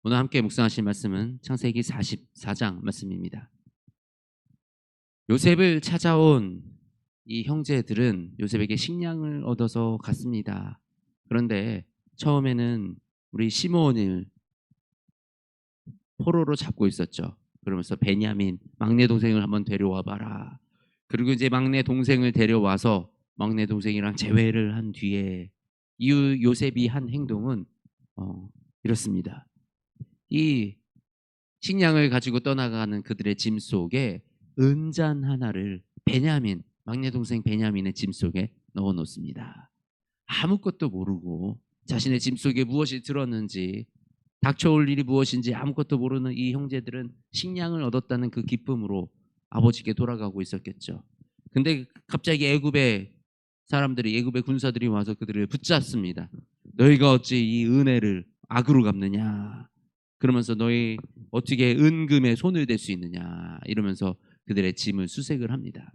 오늘 함께 묵상하실 말씀은 창세기 44장 말씀입니다. 요셉을 찾아온 이 형제들은 요셉에게 식량을 얻어서 갔습니다. 그런데 처음에는 우리 시므온을 포로로 잡고 있었죠. 그러면서 베냐민 막내 동생을 한번 데려와 봐라. 그리고 이제 막내 동생을 데려와서 막내 동생이랑 재회를 한 뒤에 이 요셉이 한 행동은 어, 이렇습니다. 이 식량을 가지고 떠나가는 그들의 짐 속에 은잔 하나를 베냐민 막내 동생 베냐민의 짐 속에 넣어 놓습니다. 아무것도 모르고 자신의 짐 속에 무엇이 들었는지 닥쳐올 일이 무엇인지 아무것도 모르는 이 형제들은 식량을 얻었다는 그 기쁨으로 아버지께 돌아가고 있었겠죠. 근데 갑자기 애굽의 군사들이 와서 그들을 붙잡습니다. 너희가 어찌 이 은혜를 악으로 갚느냐? 그러면서 너희 어떻게 은금에 손을 댈 수 있느냐? 이러면서 그들의 짐을 수색을 합니다.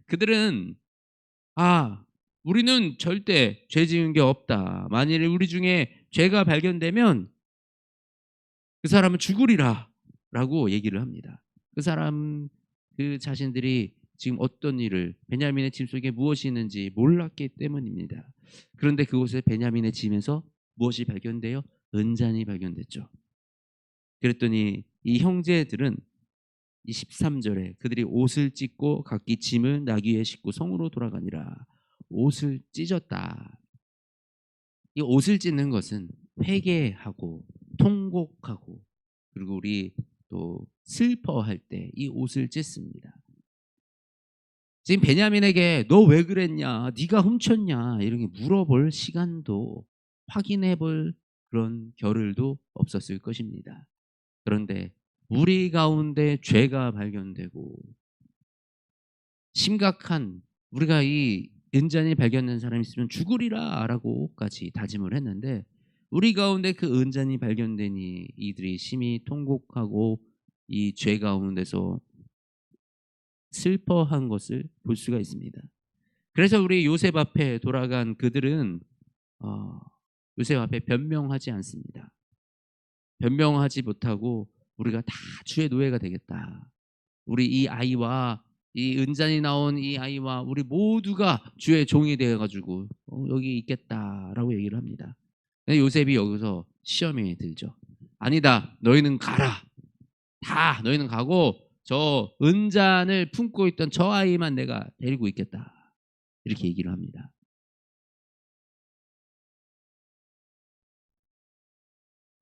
그들은 아, 우리는 절대 죄 지은 게 없다. 만일 우리 중에 죄가 발견되면 그 사람은 죽으리라라고 얘기를 합니다. 그 사람 그 자신들이 지금 어떤 일을 베냐민의 짐 속에 무엇이 있는지 몰랐기 때문입니다. 그런데 그곳에 베냐민의 짐에서 무엇이 발견돼요? 은잔이 발견됐죠. 그랬더니 이 형제들은 이 13절에 그들이 옷을 찢고 각기 짐을 나귀에 싣고 성으로 돌아가니라. 옷을 찢었다. 이 옷을 찢는 것은 회개하고 통곡하고 그리고 우리 또 슬퍼할 때 이 옷을 찢습니다. 지금 베냐민에게 너 왜 그랬냐? 네가 훔쳤냐? 이렇게 물어볼 시간도 확인해 볼 그런 겨를도 없었을 것입니다. 그런데 우리 가운데 죄가 발견되고 심각한 우리가 이 은잔이 발견된 사람이 있으면 죽으리라라고까지 다짐을 했는데 우리 가운데 그 은잔이 발견되니 이들이 심히 통곡하고 이 죄 가운데서 슬퍼한 것을 볼 수가 있습니다. 그래서 우리 요셉 앞에 돌아간 그들은 어, 요셉 앞에 변명하지 않습니다. 변명하지 못하고 우리가 다 주의 노예가 되겠다. 우리 이 아이와 이 은잔이 나온 이 아이와 우리 모두가 주의 종이 되어 가지고 여기 있겠다라고 얘기를 합니다. 근데 요셉이 여기서 시험에 들죠. 아니다. 너희는 가라. 다 너희는 가고 저 은잔을 품고 있던 저 아이만 내가 데리고 있겠다. 이렇게 얘기를 합니다.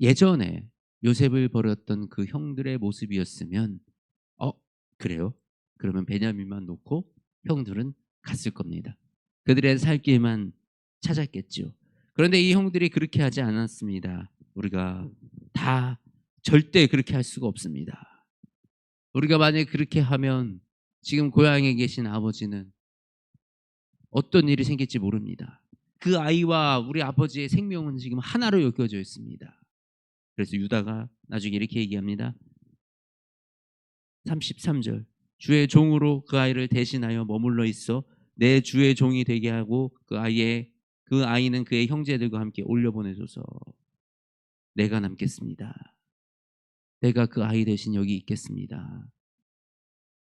예전에 요셉을 버렸던 그 형들의 모습이었으면 어 그래요? 그러면 베냐민만 놓고 형들은 갔을 겁니다. 그들의 살 길만 찾았겠죠. 그런데 이 형들이 그렇게 하지 않았습니다. 우리가 다 절대 그렇게 할 수가 없습니다. 우리가 만약에 그렇게 하면 지금 고향에 계신 아버지는 어떤 일이 생길지 모릅니다. 그 아이와 우리 아버지의 생명은 지금 하나로 엮여져 있습니다. 그래서 유다가 나중에 이렇게 얘기합니다. 33절 주의 종으로 그 아이를 대신하여 머물러 있어 내 주의 종이 되게 하고 그 아이는 그의 형제들과 함께 올려보내줘서 내가 남겠습니다. 내가 그 아이 대신 여기 있겠습니다.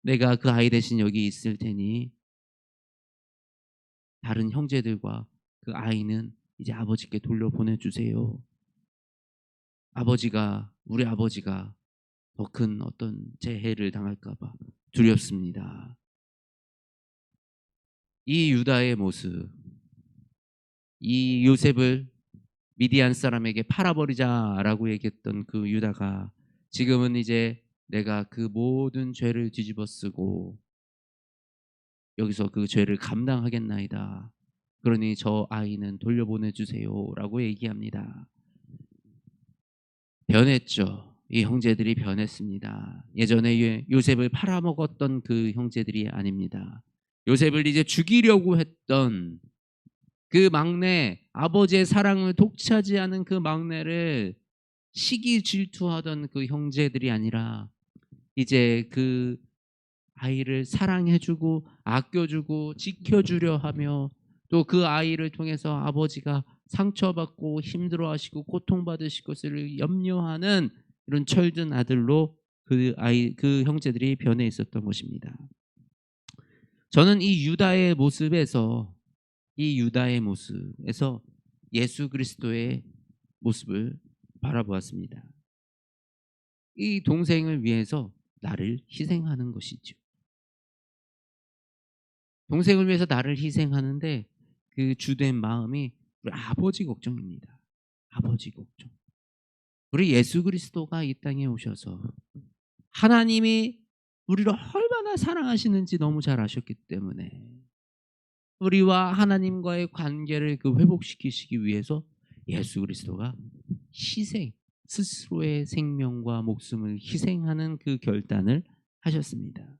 내가 그 아이 대신 여기 있을 테니 다른 형제들과 그 아이는 이제 아버지께 돌려보내주세요. 우리 아버지가 더 큰 어떤 재해를 당할까봐 두렵습니다. 이 유다의 모습, 이 요셉을 미디안 사람에게 팔아버리자라고 얘기했던 그 유다가 지금은 이제 내가 그 모든 죄를 뒤집어쓰고 여기서 그 죄를 감당하겠나이다. 그러니 저 아이는 돌려보내 주세요라고 얘기합니다. 변했죠. 이 형제들이 변했습니다. 예전에 요셉을 팔아먹었던 그 형제들이 아닙니다. 요셉을 이제 죽이려고 했던 그 막내, 아버지의 사랑을 독차지하는 그 막내를 시기 질투하던 그 형제들이 아니라 이제 그 아이를 사랑해주고 아껴주고 지켜주려 하며 또 그 아이를 통해서 아버지가 상처받고 힘들어하시고 고통받으실 것을 염려하는 이런 철든 아들로 그 형제들이 변해 있었던 것입니다. 저는 이 유다의 모습에서 예수 그리스도의 모습을 바라보았습니다. 이 동생을 위해서 나를 희생하는 것이죠. 동생을 위해서 나를 희생하는데 그 주된 마음이 우리 아버지 걱정입니다. 아버지 걱정. 우리 예수 그리스도가 이 땅에 오셔서 하나님이 우리를 얼마나 사랑하시는지 너무 잘 아셨기 때문에 우리와 하나님과의 관계를 회복시키시기 위해서 예수 그리스도가 스스로의 생명과 목숨을 희생하는 그 결단을 하셨습니다.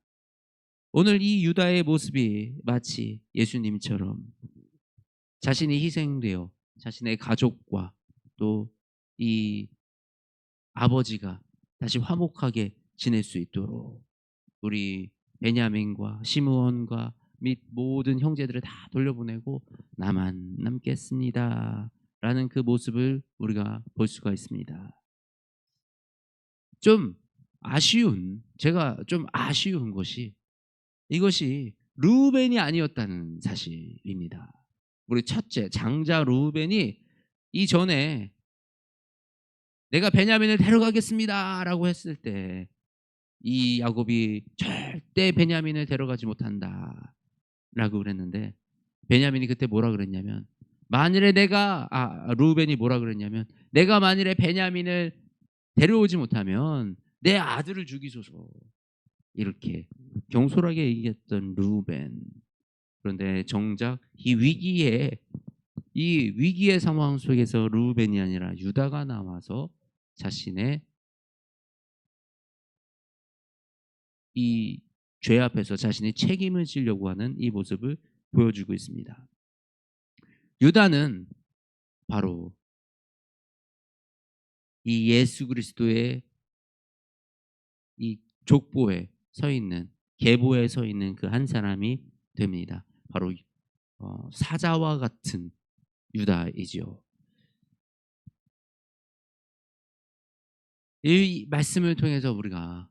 오늘 이 유다의 모습이 마치 예수님처럼 자신이 희생되어 자신의 가족과 또 이 아버지가 다시 화목하게 지낼 수 있도록 우리 베냐민과 시므온과 및 모든 형제들을 다 돌려보내고 나만 남겠습니다 라는 그 모습을 우리가 볼 수가 있습니다. 제가 좀 아쉬운 것이 이것이 르우벤이 아니었다는 사실입니다. 우리 첫째 장자 르우벤이 이전에 내가 베냐민을 데려가겠습니다라고 했을 때 이 야곱이 절대 베냐민을 데려가지 못한다라고 그랬는데 베냐민이 그때 뭐라 그랬냐면 르우벤이 뭐라 그랬냐면 내가 만일에 베냐민을 데려오지 못하면 내 아들을 죽이소서 이렇게 경솔하게 얘기했던 르우벤. 그런데 정작 이 위기의 상황 속에서 르우벤이 아니라 유다가 나와서 자신의 이 죄 앞에서 자신의 책임을 지려고 하는 이 모습을 보여주고 있습니다. 유다는 바로 이 예수 그리스도의 이 족보에 서 있는 계보에 서 있는 그 한 사람이 됩니다. 바로 사자와 같은 유다이지요. 이 말씀을 통해서 우리가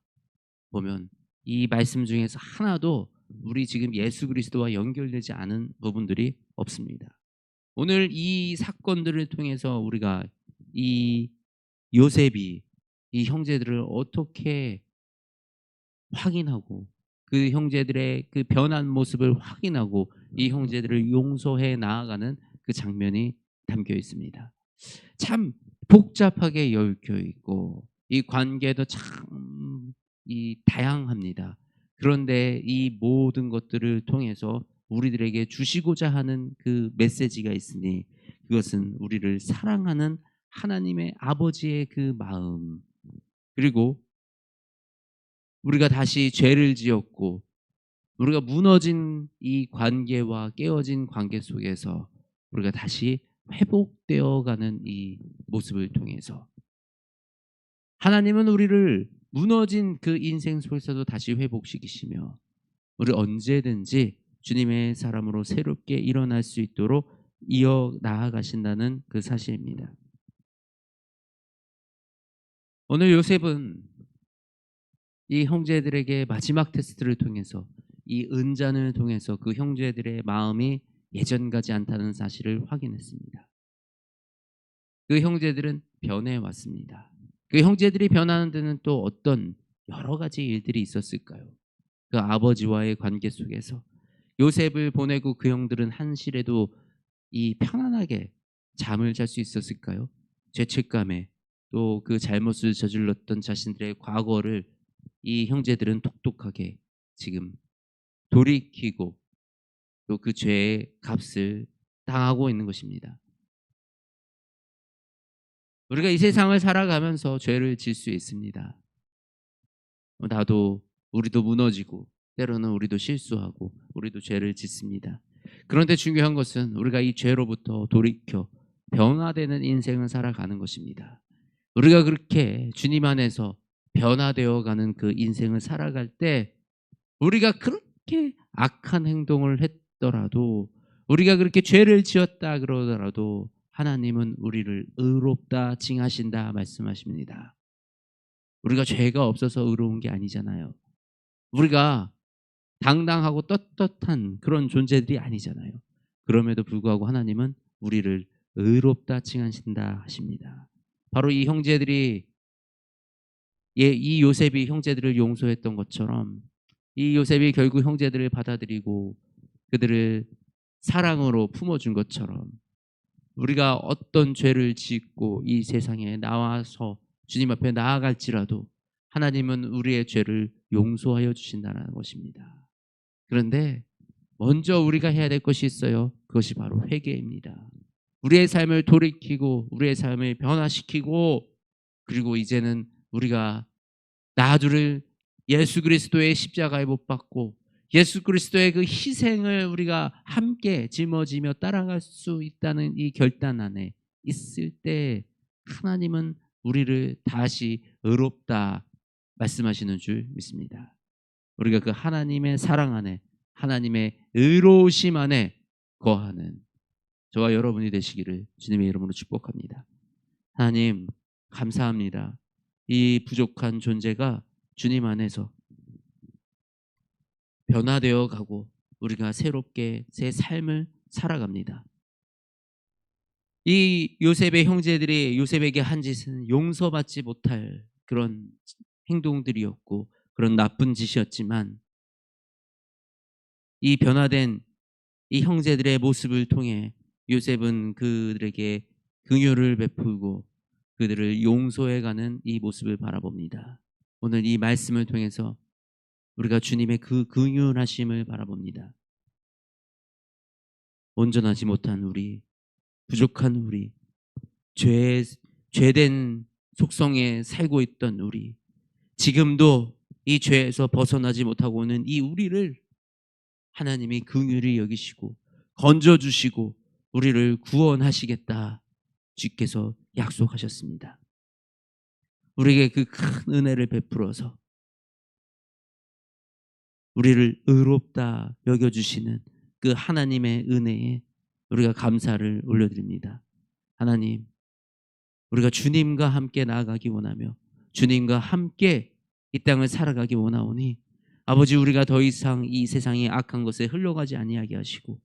보면 이 말씀 중에서 하나도 우리 지금 예수 그리스도와 연결되지 않은 부분들이 없습니다. 오늘 이 사건들을 통해서 우리가 이 요셉이 이 형제들을 어떻게 확인하고 그 형제들의 그 변한 모습을 확인하고 이 형제들을 용서해 나아가는 그 장면이 담겨 있습니다. 참 복잡하게 얽혀 있고 이 관계도 참 다양합니다. 그런데 이 모든 것들을 통해서 우리들에게 주시고자 하는 그 메시지가 있으니 그것은 우리를 사랑하는 하나님의 아버지의 그 마음, 그리고 우리가 다시 죄를 지었고 우리가 무너진 이 관계와 깨어진 관계 속에서 우리가 다시 회복되어 가는 이 모습을 통해서 하나님은 우리를 무너진 그 인생 속에서도 다시 회복시키시며 우리 언제든지 주님의 사람으로 새롭게 일어날 수 있도록 이어 나아가신다는 그 사실입니다. 오늘 요셉은 이 형제들에게 마지막 테스트를 통해서 이 은잔을 통해서 그 형제들의 마음이 예전 같지 않다는 사실을 확인했습니다. 그 형제들은 변해왔습니다. 그 형제들이 변하는 데는 또 어떤 여러 가지 일들이 있었을까요? 그 아버지와의 관계 속에서 요셉을 보내고 그 형들은 한시라도 이 편안하게 잠을 잘 수 있었을까요? 죄책감에 또 그 잘못을 저질렀던 자신들의 과거를 이 형제들은 똑똑하게 지금 돌이키고 또 그 죄의 값을 당하고 있는 것입니다. 우리가 이 세상을 살아가면서 죄를 질 수 있습니다. 우리도 무너지고 때로는 우리도 실수하고 우리도 죄를 짓습니다. 그런데 중요한 것은 우리가 이 죄로부터 돌이켜 변화되는 인생을 살아가는 것입니다. 우리가 그렇게 주님 안에서 변화되어 가는 그 인생을 살아갈 때 우리가 그렇게 악한 행동을 했더라도 우리가 그렇게 죄를 지었다 그러더라도 하나님은 우리를 의롭다 칭하신다 말씀하십니다. 우리가 죄가 없어서 의로운 게 아니잖아요. 우리가 당당하고 떳떳한 그런 존재들이 아니잖아요. 그럼에도 불구하고 하나님은 우리를 의롭다 칭하신다 하십니다. 바로 이 형제들이 이 요셉이 형제들을 용서했던 것처럼 이 요셉이 결국 형제들을 받아들이고 그들을 사랑으로 품어준 것처럼 우리가 어떤 죄를 짓고 이 세상에 나와서 주님 앞에 나아갈지라도 하나님은 우리의 죄를 용서하여 주신다는 것입니다. 그런데 먼저 우리가 해야 될 것이 있어요. 그것이 바로 회개입니다. 우리의 삶을 돌이키고 우리의 삶을 변화시키고 그리고 이제는 우리가 나주를 예수 그리스도의 십자가에 못 박고 예수 그리스도의 그 희생을 우리가 함께 짊어지며 따라갈 수 있다는 이 결단 안에 있을 때 하나님은 우리를 다시 의롭다 말씀하시는 줄 믿습니다. 우리가 그 하나님의 사랑 안에 하나님의 의로우심 안에 거하는 저와 여러분이 되시기를 주님의 이름으로 축복합니다. 하나님 감사합니다. 이 부족한 존재가 주님 안에서 변화되어 가고 우리가 새롭게 새 삶을 살아갑니다. 이 요셉의 형제들이 요셉에게 한 짓은 용서받지 못할 그런 행동들이었고 그런 나쁜 짓이었지만 이 변화된 이 형제들의 모습을 통해 요셉은 그들에게 긍휼을 베풀고 그들을 용서해가는 이 모습을 바라봅니다. 오늘 이 말씀을 통해서 우리가 주님의 그 긍휼하심을 바라봅니다. 온전하지 못한 우리, 부족한 우리, 죄된 속성에 살고 있던 우리, 지금도 이 죄에서 벗어나지 못하고 오는 이 우리를 하나님이 긍휼히 여기시고 건져주시고 우리를 구원하시겠다 주께서 약속하셨습니다. 우리에게 그 큰 은혜를 베풀어서 우리를 의롭다 여겨주시는 그 하나님의 은혜에 우리가 감사를 올려드립니다. 하나님, 우리가 주님과 함께 나아가기 원하며 주님과 함께 이 땅을 살아가기 원하오니 아버지 우리가 더 이상 이 세상의 악한 것에 흘러가지 아니하게 하시고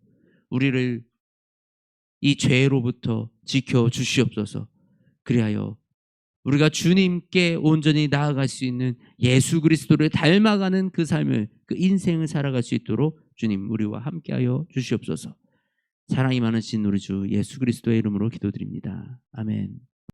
우리를 이 죄로부터 지켜 주시옵소서. 그리하여 우리가 주님께 온전히 나아갈 수 있는 예수 그리스도를 닮아가는 그 삶을 그 인생을 살아갈 수 있도록 주님 우리와 함께하여 주시옵소서. 사랑이 많으신 우리 주 예수 그리스도의 이름으로 기도드립니다. 아멘.